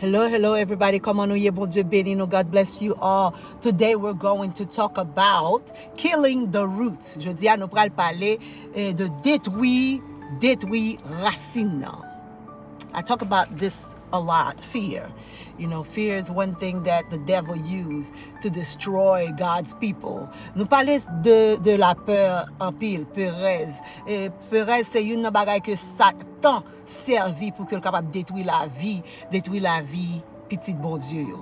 Hello, everybody. Come on, bon Dieu béni nous. God bless you all. Today we're going to talk about killing the roots. Jeudi, nous allons parler de Detwi, Racin. I talk about this a lot, fear. You know, fear is one thing that the devil used to destroy God's people. Nous parlons de la peur en pile, peurez. Peurez, c'est une bagaille que Satan servi pour qu'il capable détruire la vie petit bon Dieu.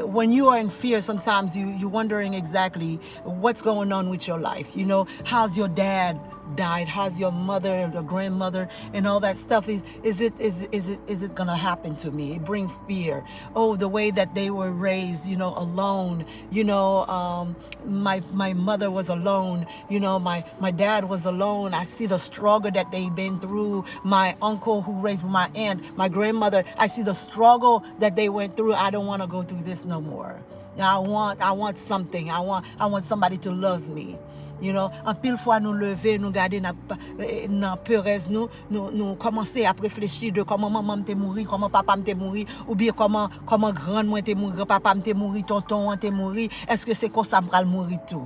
When you are in fear, sometimes you're wondering exactly what's going on with your life. You know, how's your dad died? How's your mother, your grandmother, and all that stuff? Is it gonna happen to me? It brings fear. Oh, the way that they were raised, you know, alone. You know, my mother was alone. You know, my dad was alone. I see the struggle that they've been through. My uncle who raised my aunt, my grandmother, I see the struggle that they went through. I don't want to go through this no more. I want something. I want somebody to love me. You know, en pile fois nous lever, nous garder dans peurez nous commencer à réfléchir de comment maman m'était mouri, comment papa m'était mouri, ou bien comment grand moi t'est mouri, papa m'était mouri, tonton t'est mouri. Est-ce que c'est comme ça m'pral mourir tout?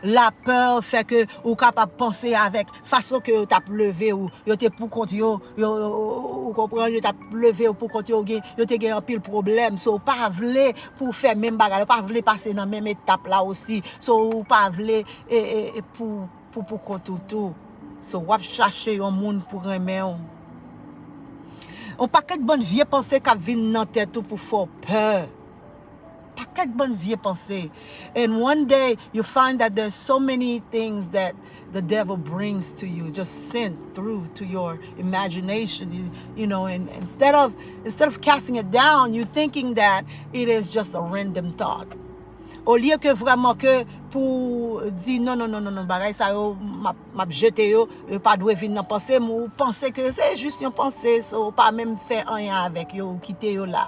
La peur fait que ou capable penser avec façon que t'as levé ou yo t'es pour compte yo comprend yo t'as levé ou pour compte yo t'es gain un pile problème, so pas vle pour faire même bagarre, pas vle passer dans même étape là aussi, so pas vle pour compte tout, so wap chercher un monde pour aimer on paquet de bonne vieille pensée qui viennent dans tête pour faire peur. Paquet bonne vieille pensée. And one day you find that there's so many things that the devil brings to you, just sent through to your imagination, you know, and instead of casting it down, you're thinking that it is just a random thought. Au lieu que vraiment que pour dire non, bagay ça yo m'a jeté yo pas doit venir dans penser, ou penser que c'est juste une pensée, so pas même faire rien avec yo ou quitter yo là.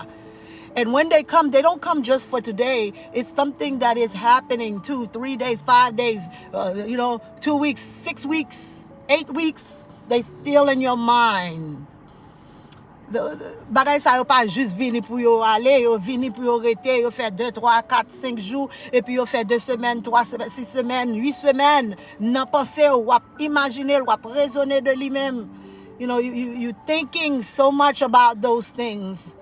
And when they come, they don't come just for today. It's something that is happening 2, 3 days, 5 days, 2 weeks, 6 weeks, 8 weeks. They still in your mind. Bagay sa yo pas juste vini pour yo aller, yo vini pour yo rester, yo fait 2, 3, 4, 5 jours, et puis yo fait 2 semaines, 3 semaines, 6 semaines, 8 semaines. Nan penser ou imaginer, ou raisonner de lui-même. You know, you thinking so much about those things.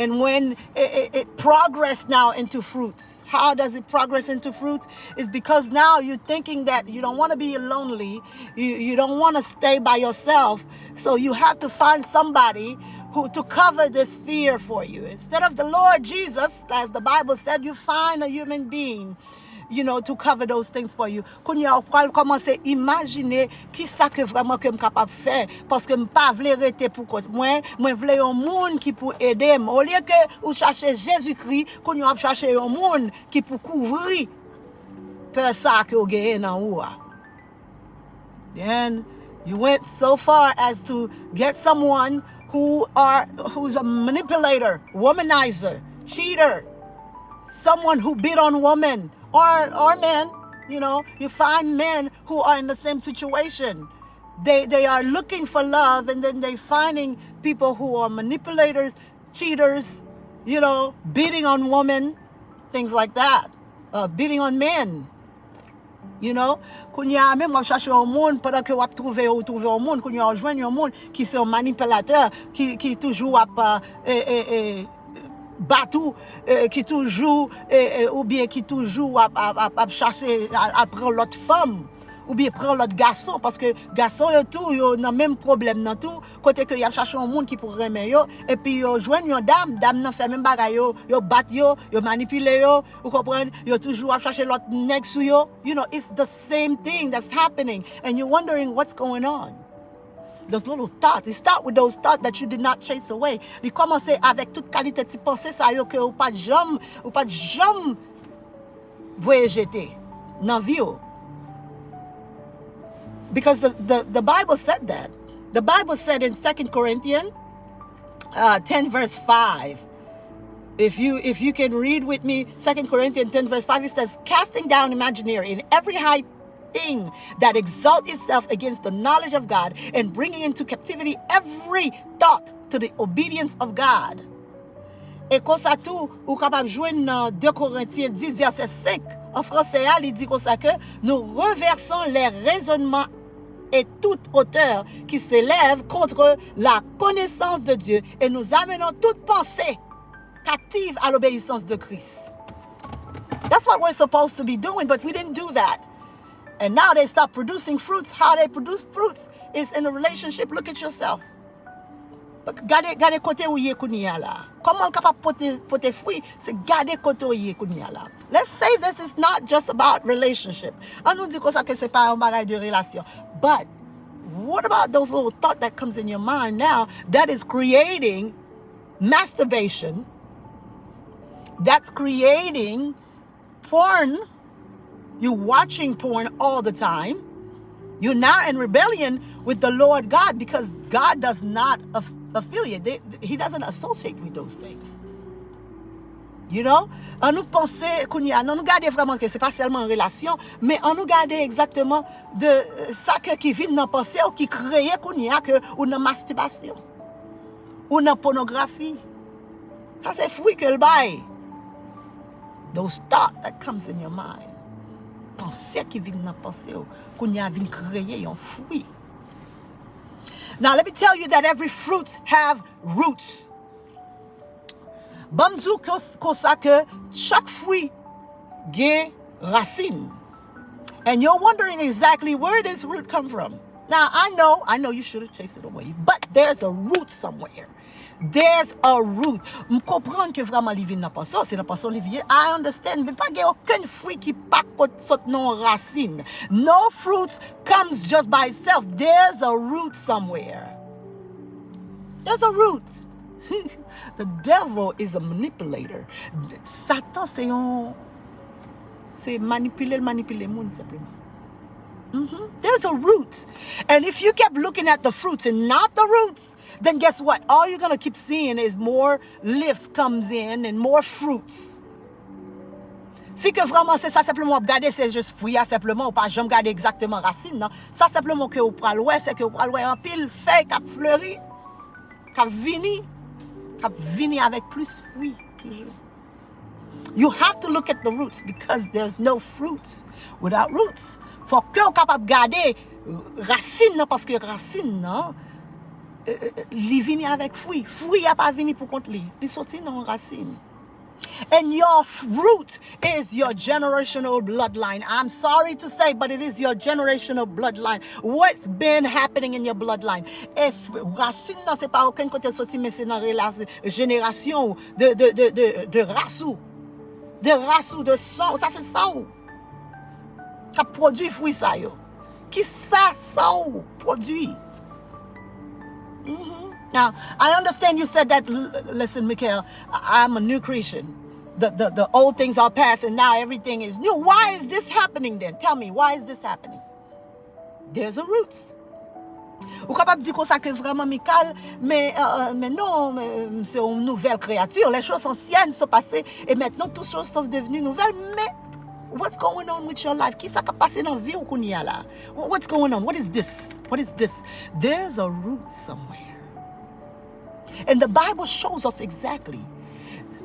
And when it progress now into fruits, how does it progress into fruits? It's because now you're thinking that you don't want to be lonely, you don't want to stay by yourself, so you have to find somebody who to cover this fear for you. Instead of the Lord Jesus, as the Bible said, you find a human being, you know, to cover those things for you. Quand on va commencer imaginer qui ça que vraiment que me capable faire parce que me pas vle rester pour compte moi vle un monde qui pour aider au lieu que ou chercher Jésus-Christ, quand on va chercher un monde qui pour couvrir peur ça que gagne en haut. Then you went so far as to get someone who's a manipulator, womanizer, cheater, someone who beat on women or men. You know, you find men who are in the same situation. They are looking for love, and then they finding people who are manipulators, cheaters, you know, beating on women, things like that, beating on men. You know, quand y a même on cherche un monde pendant que on trouver un monde, quand on rejoint un monde qui c'est un manipulateur qui toujours batou qui toujours ou bien qui toujours à chercher à prendre l'autre femme ou bien prendre l'autre garçon parce que garçon yo tout yo nan même problème nan tout côté que y a chercher un monde qui pour aimer yo et puis yo joindre une dame nan fait même bagay yo bat yo manipuler yo vous comprenez yo toujours à chercher l'autre nèg sou yo. You know, it's the same thing that's happening and you're wondering what's going on. Those little thoughts, it start with those thoughts that you did not chase away. Il commence avec toute qualité de pensée ça yo que ou pas jamais voyer jeter dans vie. Because the Bible said that. The Bible said in 2 Corinthians 10 verse 5. If you can read with me 2 Corinthians 10 verse 5, it says, casting down imaginary in every high thing that exalts itself against the knowledge of God, and bringing into captivity every thought to the obedience of God. Et comme ça tout, ou capable de jouer dans 2 Corinthiens 10, verset 5. En français, il dit comme ça que nous reversons les raisonnements et toute hauteur qui s'élève contre la connaissance de Dieu et nous amenons toute pensée captive à l'obéissance de Christ. That's what we're supposed to be doing, but we didn't do that. And now they stop producing fruits. How they produce fruits is in a relationship. Look at yourself. Gade kote ou ye kounia la. Comment capable pote fruit? C'est gade kote ou ye kounia la. Let's say this is not just about relationship. On nous dit comme ça que c'est pas un bagage de relation. But what about those little thoughts that comes in your mind now that is creating masturbation? That's creating porn. You're watching porn all the time. You're now in rebellion with the Lord God because God does not affiliate. He doesn't associate with those things. You know? On nous pense qu'on y a, on nous garde vraiment que c'est pas seulement une relation, mais on nous garde exactement de ça qui vient dans pensée ou qui crée qu'on y a que ou dans masturbation ou dans pornographie. Ça c'est fruit que le bail. Those thoughts that comes in your mind. Pensée qui vient dans pensée ou qu'on y a vient créer un fruit. Now let me tell you that every fruit have roots. Bamdou comme ça que chaque fruit gain racine. And you're wondering exactly where this root come from. Now I know you should have chased it away, but there's a root somewhere. There's a root. Je comprends que vraiment les vignes n'a pas ça, c'est n'a pas ça Olivier. I understand, mais pas qu'il y a aucun fruit qui pas saute non racine. No fruit comes just by itself. There's a root somewhere. There's a root. The devil is a manipulator. Satan c'est manipuler le monde simplement. There's a root. And if you kept looking at the fruits and not the roots, then guess what? All you're going to keep seeing is more leaves comes in and more fruits. Si que vraiment c'est ça simplement regarder c'est juste fruit simplement ou pas jamais regarder exactement racine non, ça simplement que vous pral ouais c'est que vous pral ouais en pile feuille qui fleuri, qui vini avec plus fruits toujours. You have to look at the roots because there's no fruits without roots. Faut que vous capable garder racine non parce que racine non li vini avec fruit. Fruit a pas vini pour contre li. Li sorti dans racine. And your root is your generational bloodline. I'm sorry to say, but it is your generational bloodline. What's been happening in your bloodline? If racine non c'est pas aucun côté sorti mais c'est dans génération de rassou. De rassou de sang, ça c'est sang. Ça produit fruit ça yo. Qui ça sang produit? Now, I understand you said that, listen, Mical, I'm a new creation. The old things are past and now everything is new. Why is this happening then? Tell me, why is this happening? There's a roots. Ou capable dire comme ça que vraiment Mical, mais non, c'est une nouvelle créature. Les choses anciennes sont passées et maintenant toutes choses sont devenues nouvelles. Mais what's going on with your life? Qui ça qui passé dans la vie ou qu'on y a là? What's going on? What is this? What is this? There's a root somewhere. And the Bible shows us exactly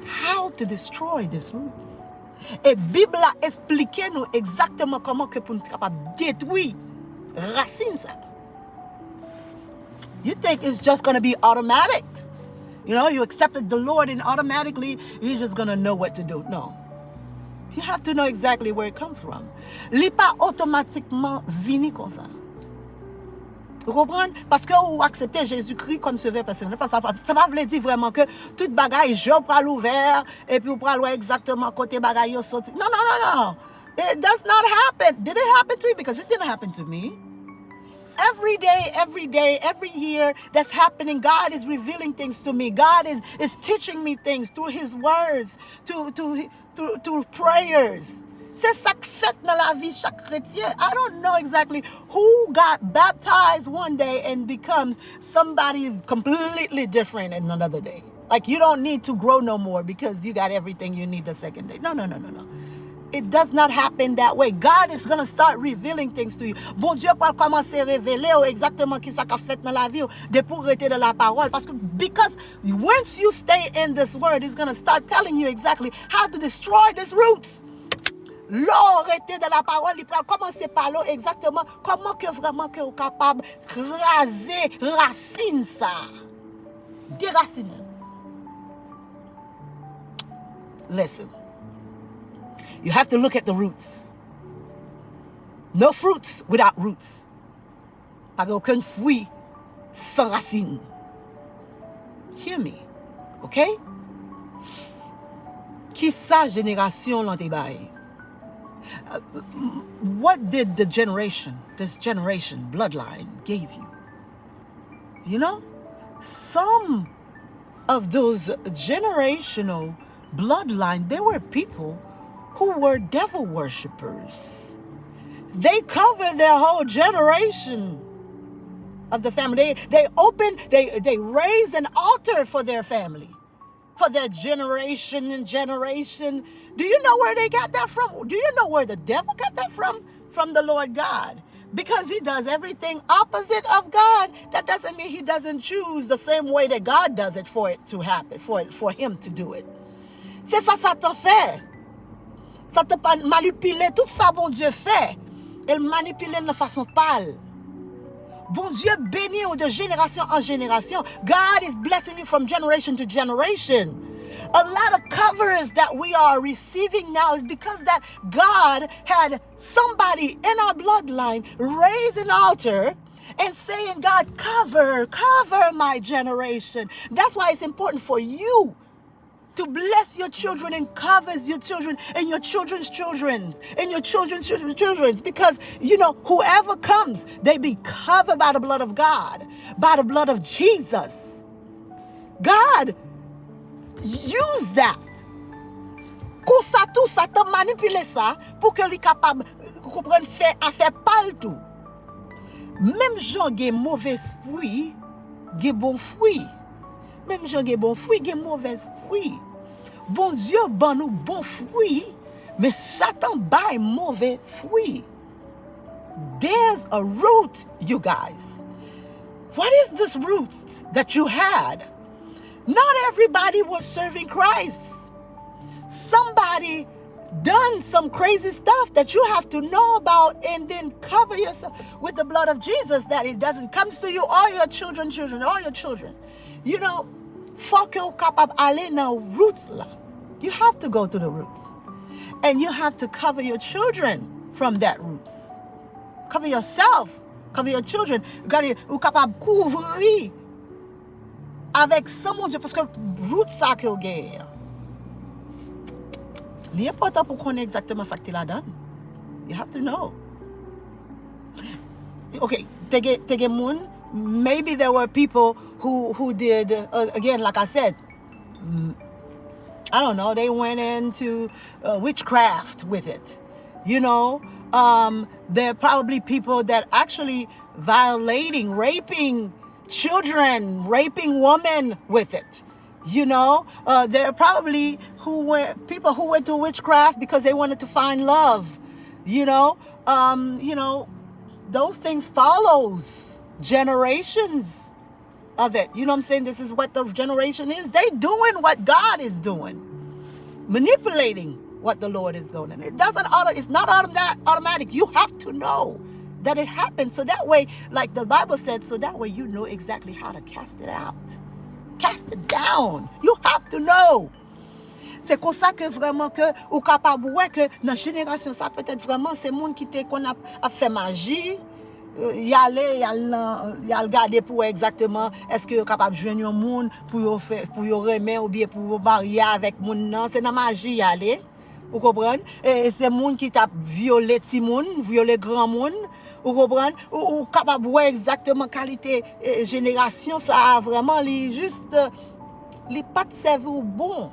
how to destroy these roots. Et Bible a expliqué nous exactement comment que pour nous capable détruire racine ça. You think it's just going to be automatic. You know, you accepted the Lord and automatically you're just going to know what to do. No. You have to know exactly where it comes from. Li pas automatiquement vini comme ça. Vous comprenez? Parce que vous acceptez Jésus-Christ comme sauveur personnel. Ça va vous dire vraiment que toute bagaille, je prends l'ouvert et puis vous prenez exactement côté bagaille sorti. No. It does not happen. Did it happen to you? Because it didn't happen to me. Every day, every year that's happening, God is revealing things to me. God is teaching me things through His words, through prayers. C'est ça que fait dans la vie chaque chrétien. I don't know exactly who got baptized one day and becomes somebody completely different in another day. Like you don't need to grow no more because you got everything you need the second day. No. it does not happen that way. God is going to start revealing things to you. Bon Dieu va commencer à révéler exactement qui ça qu'a fait dans la vie de pour rester dans la parole. Because once you stay in this word, it's going to start telling you exactly how to destroy these roots. L'or était dans la parole, il va commencer par là exactement comment que vraiment que vous capable raser racine ça. Déraciner. Listen. You have to look at the roots. No fruits without roots. Pas aucun fruit sans racine. Hear me. Okay? Qui sa génération l'ont débaillé? What did this generation, bloodline, gave you? You know? Some of those generational bloodline, there were people who were devil worshippers. They covered their whole generation of the family. They raised an altar for their family, for their generation and generation. Do you know where they got that from? Do you know where the devil got that from? From the Lord God. Because he does everything opposite of God. That doesn't mean he doesn't choose the same way that God does it for it to happen, for him to do it. C'est ça, Satan fait. Satan manipule tout ça, bon Dieu fait. Il manipule de façon pâle. Bon Dieu bénit de génération en génération. God is blessing you from generation to generation. A lot of covers that we are receiving now is because that God had somebody in our bloodline raise an altar and saying, God, cover my generation. That's why it's important for you to bless your children and covers your children and your children's children and your children's children's. Because, you know, whoever comes, they be covered by the blood of God, by the blood of Jesus. God use that. Kousa tout ça, te manipule ça pour que li capable comprendre faire affaire pas tout. Même gens gen mauvais fruit, gen bon fruit. Même gens gen bon fruit, gen mauvais fruit. Bon Dieu ban nous bon fruit, mais Satan bail mauvais fruit. There's a root, you guys. What is this root that you had? Not everybody was serving Christ. Somebody done some crazy stuff that you have to know about and then cover yourself with the blood of Jesus that it doesn't come to you or your children, or your children. You know, roots. You have to go to the roots. And you have to cover your children from that roots. Cover yourself. Cover your children. Ou capable couvrir avec ça, mon Dieu, parce que route ça que vous avez. Il est important pour connaître exactement ça que tu as donné. You have to know. Okay, maybe there were people who did, again, like I said, I don't know, they went into witchcraft with it. You know, there are probably people that actually raping children, raping women with it. You know, there are probably people who went to witchcraft because they wanted to find love. You know, those things follows generations of it. You know what I'm saying? This is what the generation is. They doing what God is doing, manipulating what the Lord is doing. It's not automatic. You have to know that it happened. So that way, like the Bible said, so that way you know exactly how to cast it out. Cast it down. You have to know. C'est comme ça que vraiment que ou capable ouais que dans génération ça peut-être vraiment c'est monde qui qu'on a fait magie. Y regarder pour exactement est-ce que capable joindre un monde pour faire pour remettre ou bien pour marier avec monde non c'est dans magie y aller. Vous comprenez? Et c'est monde qui t'a violé petit monde, violé grand monde. Vous comprenez? Ou capable ouais exactement qualité génération ça vraiment li juste li pas te servir bon.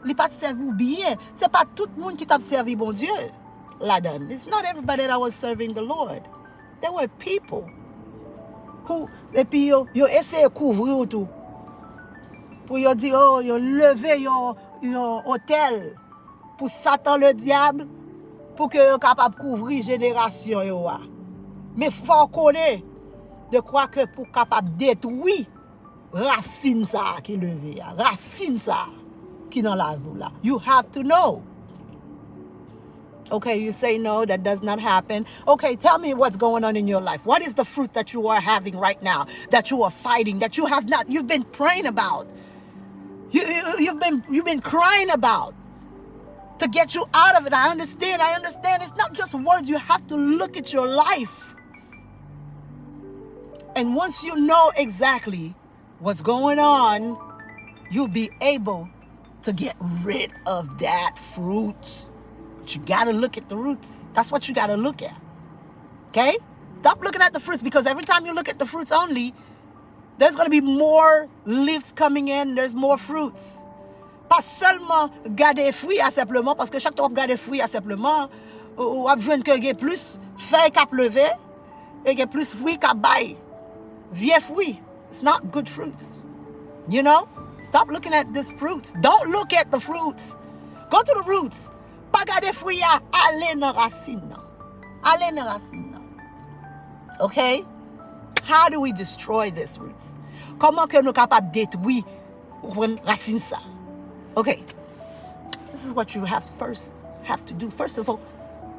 Li pas te servir bien. C'est pas tout le monde qui t'a servi bon Dieu là-dedans. It's not everybody that was serving the Lord. There were people who et puis yo essayer couvrir tout. Pour yo dire yo lever yo hôtel pour Satan le diable pour que yo capable couvrir génération yo a. Mais faut connaître de quoi que pour capable détruire racine ça qui levé, racine ça qui dans la vie là. You have to know. Okay, you say no, that does not happen. Okay, tell me what's going on in your life. What is the fruit that you are having right now, that you are fighting, that you've been praying about, you've been crying about to get you out of it. I understand. It's not just words. You have to look at your life. And once you know exactly what's going on, you'll be able to get rid of that fruit. But you got to look at the roots. That's what you got to look at. Okay? Stop looking at the fruits, because every time you look at the fruits only, there's going to be more leaves coming in. There's more fruits. Pas seulement garder fruits à simplement, parce que chaque fois que garder fruits à simplement, ou abjoindre que y a plus feuilles qu'à pleuver, et y a plus fruits qu'à bailler. Vieux fruits. It's not good fruits. You know? Stop looking at these fruits. Don't look at the fruits. Go to the roots. Pas garder fruits à aller dans racine. Aller dans racine. Okay? How do we destroy these roots? Comment que nous capables détruire racine ça? Okay. This is what you have to do. First of all,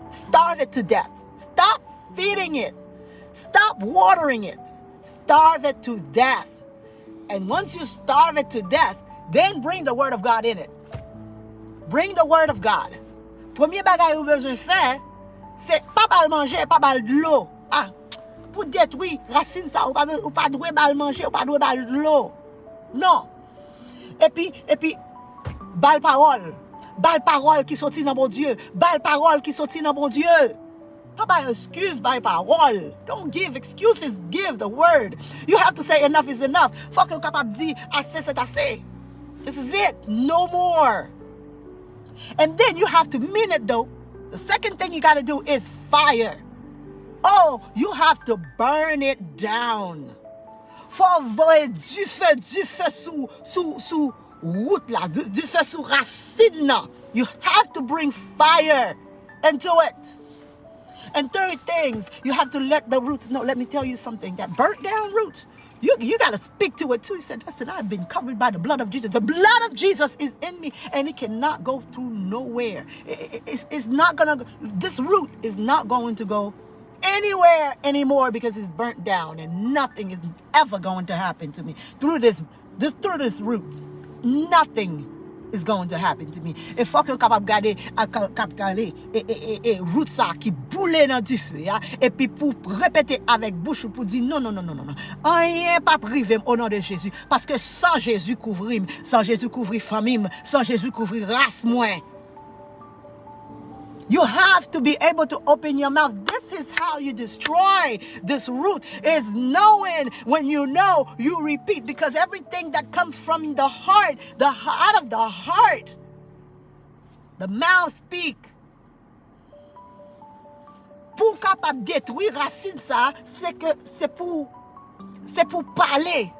starve it to death. Stop feeding it. Stop watering it. Starve it to death. And once you starve it to death, then bring the word of God in it. Bring the word of God. Premier bagay ou besoin faire, c'est pas bal manger, pas bal de l'eau. Ah, pour détruire racine ça, ou pas doué bal manger, ou pas doué bal de l'eau. Non. Et puis bal parole qui sorti dans bon Dieu, bal parole qui sorti dans bon Dieu. Pas by excuse, by parole. Don't give excuses, give the word. You have to say enough is enough. Faut que vous capable dire assez c'est assez. This is it. No more. And then you have to mean it though. The second thing you got to do is fire. Oh, you have to burn it down. Faut envoyer du feu sous route là, du feu sous racine. You have to bring fire into it. And third things, you have to let the roots know. Let me tell you something. That burnt down roots, you got to speak to it too. He said, listen, I've been covered by the blood of Jesus. The blood of Jesus is in me, and it cannot go through nowhere. It's not going to, this root is not going to go anywhere anymore because it's burnt down, and nothing is ever going to happen to me. Through this roots, nothing is going to happen to me. Il faut que capable garder et route ça qui boule dans du feu et puis pour répéter avec bouche pour dire non. Rien pas privé au nom de Jésus, parce que sans Jésus couvrir, sans Jésus couvrir famille, sans Jésus couvrir race moi. You have to be able to open your mouth. This is how you destroy this root, is knowing. When you know, you repeat, because everything that comes from the heart, out of the heart, the mouth speak. Pour capable détruire racine ça, c'est pour parler.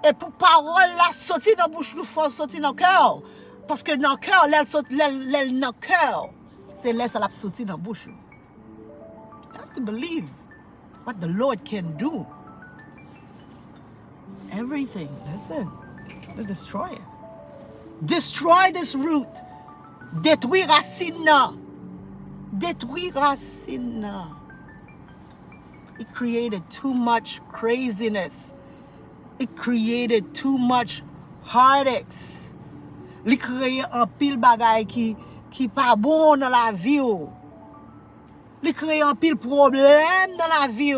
Et pour parole là sortir dans bouche, il faut sortir dans cœur. Parce que dans le cœur, l'aile dans le cœur, c'est laisse la sortir dans la bouche. You have to believe what the Lord can do. Everything. Listen. To destroy it. Destroy this root. Détruire racine. Détruire racine. It created too much craziness. It created too much heartaches. Li créer un pile bagay qui pas bon dans la vie. Li créer un pile problème dans la vie.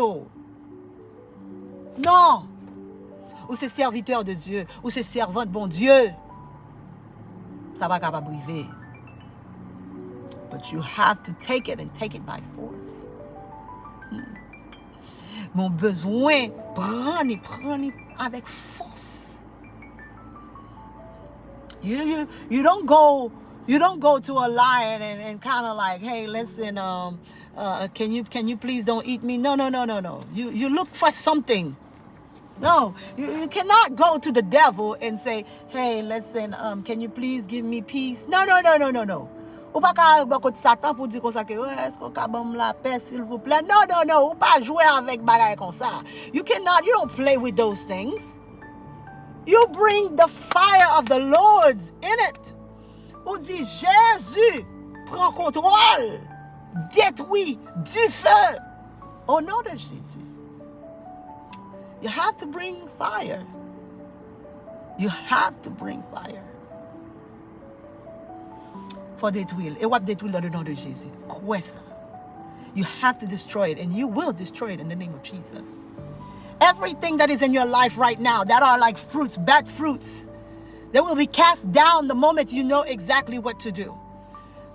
Non. Ou c'est serviteur de Dieu, ou c'est servant de bon Dieu. Ça va capable briver. But you have to take it, and take it by force. Mon besoin, prends avec force. You don't go to a lion and kind of like, hey, listen, can you please don't eat me? No. You look for something. No, you cannot go to the devil and say, hey, listen, can you please give me peace? No. Ou pas qu'à côté Satan pour dire comme ça que est-ce qu'on peut me la paix s'il vous plaît. Non, ou pas jouer avec bagaille comme ça. You don't play with those things. You bring the fire of the Lord in it. Ou dit Jésus prend contrôle. Détruit du feu. Au nom de Jésus. You have to bring fire. You have to bring fire. For détruire. Et what détruire dans le nom de Jésus? Quoi ça? You have to destroy it, and you will destroy it in the name of Jesus. Everything that is in your life right now that are like fruits, bad fruits, they will be cast down the moment you know exactly what to do.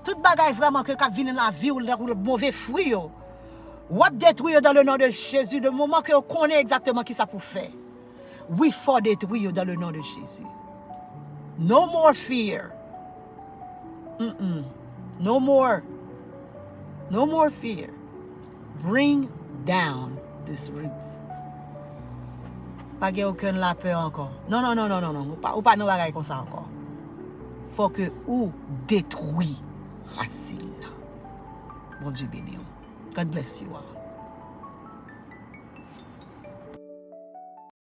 Tout bagay vraiment que k'ap vinn la vie ou le mauvais fruit yo, ou ap détruire dans le nom de Jésus, le moment que vous connaissez exactement qui ça pour faire. We faut détruire dans le nom de Jésus. No more fear. No more fear. Bring down these roots. Pas qu'il y ait aucune la peur encore. Non. Ou pas nous bagaille comme ça encore. Faut que ou détruit Racin. Bon Dieu béni. God bless you all.